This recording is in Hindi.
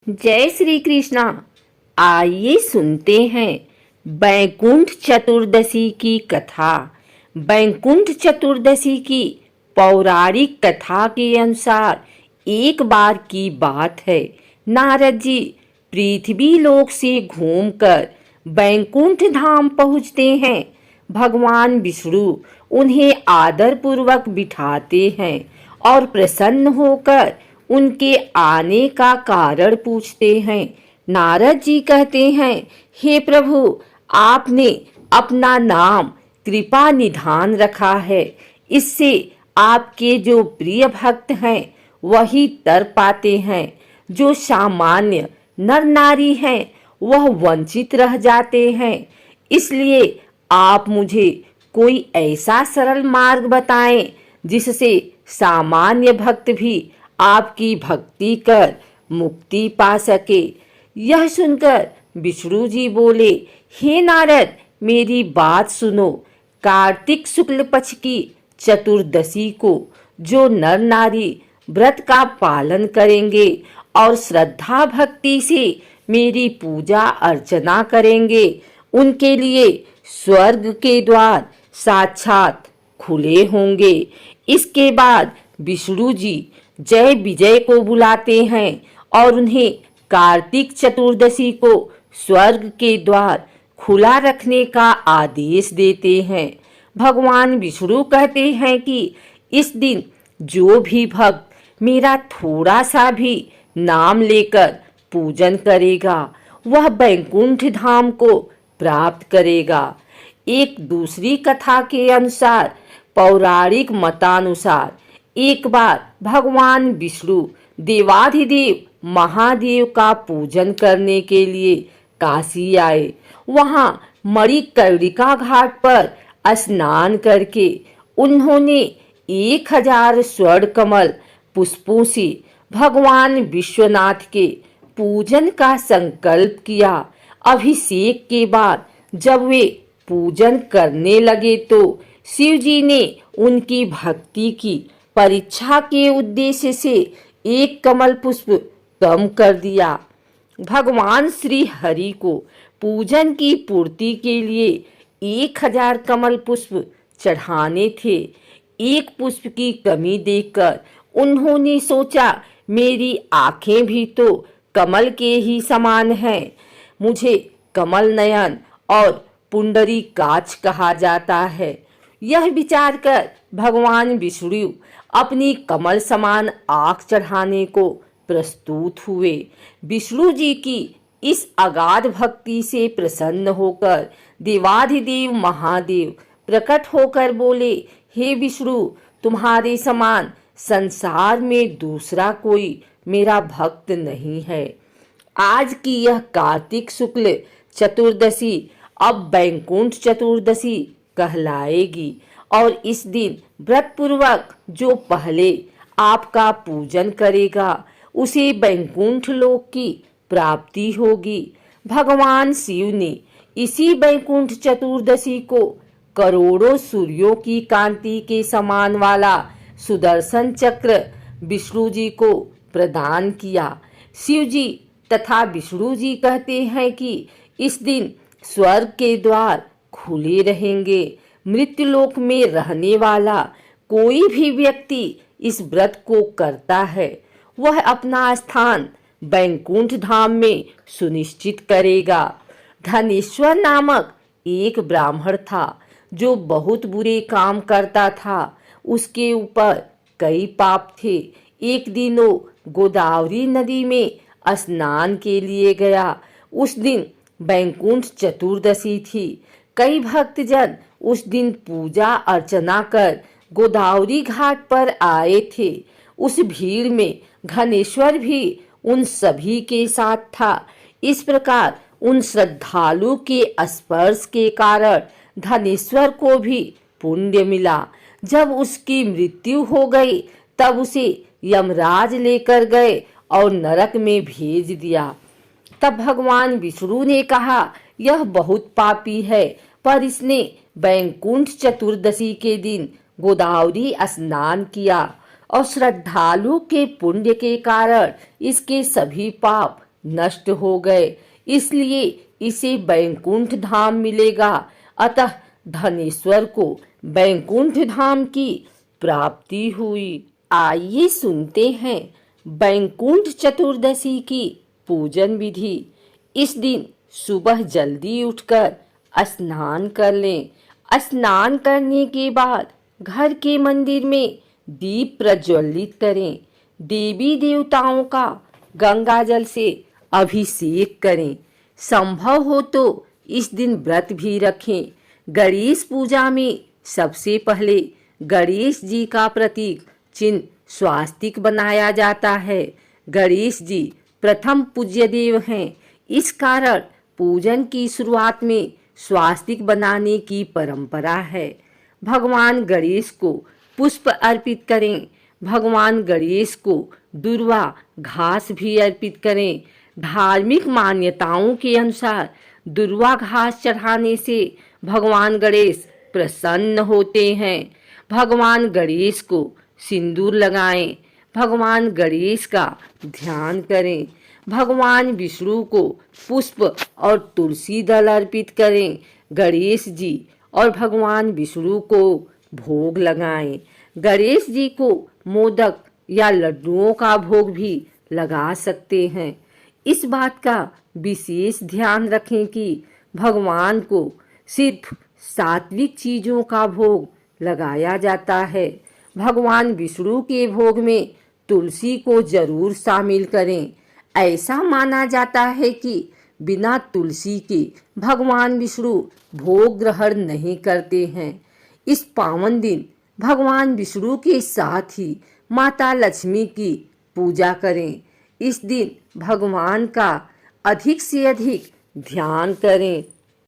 जय श्री कृष्णा। आइए सुनते हैं बैकुंठ चतुर्दशी की कथा। बैकुंठ चतुर्दशी की पौराणिक कथा के अनुसार एक बार की बात है, नारद जी पृथ्वी लोक से घूमकर बैकुंठ धाम पहुँचते हैं। भगवान विष्णु उन्हें आदर पूर्वक बिठाते हैं और प्रसन्न होकर उनके आने का कारण पूछते हैं। नारद जी कहते हैं, हे प्रभु, आपने अपना नाम कृपा निधान रखा है, इससे आपके जो प्रिय भक्त हैं वही तर पाते हैं। जो सामान्य नर नारी हैं वह वंचित रह जाते हैं। इसलिए आप मुझे कोई ऐसा सरल मार्ग बताएं जिससे सामान्य भक्त भी आपकी भक्ति कर मुक्ति पा सके। यह सुनकर विष्णु जी बोले, हे नारद, मेरी बात सुनो। कार्तिक शुक्ल पक्ष की चतुर्दशी को जो नर नारी व्रत का पालन करेंगे और श्रद्धा भक्ति से मेरी पूजा अर्चना करेंगे, उनके लिए स्वर्ग के द्वार साक्षात खुले होंगे। इसके बाद विष्णु जी जय विजय को बुलाते हैं और उन्हें कार्तिक चतुर्दशी को स्वर्ग के द्वार खुला रखने का आदेश देते हैं। भगवान विष्णु कहते हैं कि इस दिन जो भी भक्त मेरा थोड़ा सा भी नाम लेकर पूजन करेगा वह बैकुंठ धाम को प्राप्त करेगा। एक दूसरी कथा के अनुसार, पौराणिक मतानुसार, एक बार भगवान विष्णु देवाधिदेव महादेव का पूजन करने के लिए काशी आए। वहां मणिकर्णिका घाट पर स्नान करके उन्होंने 1000 स्वर्ण कमल पुष्पों से भगवान विश्वनाथ के पूजन का संकल्प किया। अभिषेक के बाद जब वे पूजन करने लगे तो शिव जी ने उनकी भक्ति की परीक्षा के उद्देश्य से एक कमल पुष्प कम कर दिया। भगवान श्री हरि को पूजन की पूर्ति के लिए 1000 कमल पुष्प चढ़ाने थे। एक पुष्प की कमी देखकर उन्होंने सोचा, मेरी आंखें भी तो कमल के ही समान हैं, मुझे कमल नयन और पुंडरी काच कहा जाता है। यह विचार कर भगवान विष्णु अपनी कमल समान आँख चढ़ाने को प्रस्तुत हुए। विष्णु जी की इस अगाध भक्ति से प्रसन्न होकर देवाधिदेव महादेव प्रकट होकर बोले, हे विष्णु, तुम्हारे समान संसार में दूसरा कोई मेरा भक्त नहीं है। आज की यह कार्तिक शुक्ल चतुर्दशी अब बैकुंठ चतुर्दशी कहलाएगी और इस दिन व्रत पूर्वक जो पहले आपका पूजन करेगा उसे बैकुंठ लोक की प्राप्ति होगी। भगवान शिव ने इसी बैकुंठ चतुर्दशी को करोड़ों सूर्यों की कांति के समान वाला सुदर्शन चक्र विष्णु जी को प्रदान किया। शिव जी तथा विष्णु जी कहते हैं कि इस दिन स्वर्ग के द्वार खुले रहेंगे। मृत्युलोक में रहने वाला कोई भी व्यक्ति इस व्रत को करता है वह अपना स्थान बैकुंठ धाम में सुनिश्चित करेगा। धनेश्वर नामक एक ब्राह्मण था जो बहुत बुरे काम करता था। उसके ऊपर कई पाप थे। एक दिन वो गोदावरी नदी में स्नान के लिए गया। उस दिन बैकुंठ चतुर्दशी थी। कई भक्तजन उस दिन पूजा अर्चना कर गोदावरी घाट पर आए थे। उस भीड़ में धनेश्वर भी उन सभी के साथ था। इस प्रकार उन श्रद्धालु के स्पर्श के कारण धनेश्वर को भी पुण्य मिला। जब उसकी मृत्यु हो गई तब उसे यमराज लेकर गए और नरक में भेज दिया। तब भगवान विष्णु ने कहा, यह बहुत पापी है, पर इसने बैकुंठ चतुर्दशी के दिन गोदावरी स्नान किया और श्रद्धालु के पुण्य के कारण इसके सभी पाप नष्ट हो गए, इसलिए इसे बैकुंठ धाम मिलेगा। अतः धनेश्वर को बैकुंठ धाम की प्राप्ति हुई। आइए सुनते हैं बैकुंठ चतुर्दशी की पूजन विधि। इस दिन सुबह जल्दी उठकर स्नान कर लें। स्नान करने के बाद घर के मंदिर में दीप प्रज्वलित करें। देवी देवताओं का गंगा जल से अभिषेक करें। संभव हो तो इस दिन व्रत भी रखें। गणेश पूजा में सबसे पहले गणेश जी का प्रतीक चिन्ह स्वास्तिक बनाया जाता है। गणेश जी प्रथम पूज्य देव हैं, इस कारण पूजन की शुरुआत में स्वास्तिक बनाने की परंपरा है। भगवान गणेश को पुष्प अर्पित करें। भगवान गणेश को दुर्वा घास भी अर्पित करें। धार्मिक मान्यताओं के अनुसार दुर्वा घास चढ़ाने से भगवान गणेश प्रसन्न होते हैं। भगवान गणेश को सिंदूर लगाएं। भगवान गणेश का ध्यान करें। भगवान विष्णु को पुष्प और तुलसी दल अर्पित करें। गणेश जी और भगवान विष्णु को भोग लगाएं। गणेश जी को मोदक या लड्डुओं का भोग भी लगा सकते हैं। इस बात का विशेष ध्यान रखें कि भगवान को सिर्फ सात्विक चीजों का भोग लगाया जाता है। भगवान विष्णु के भोग में तुलसी को जरूर शामिल करें। ऐसा माना जाता है कि बिना तुलसी के भगवान विष्णु भोग ग्रहण नहीं करते हैं। इस पावन दिन भगवान विष्णु के साथ ही माता लक्ष्मी की पूजा करें। इस दिन भगवान का अधिक से अधिक ध्यान करें।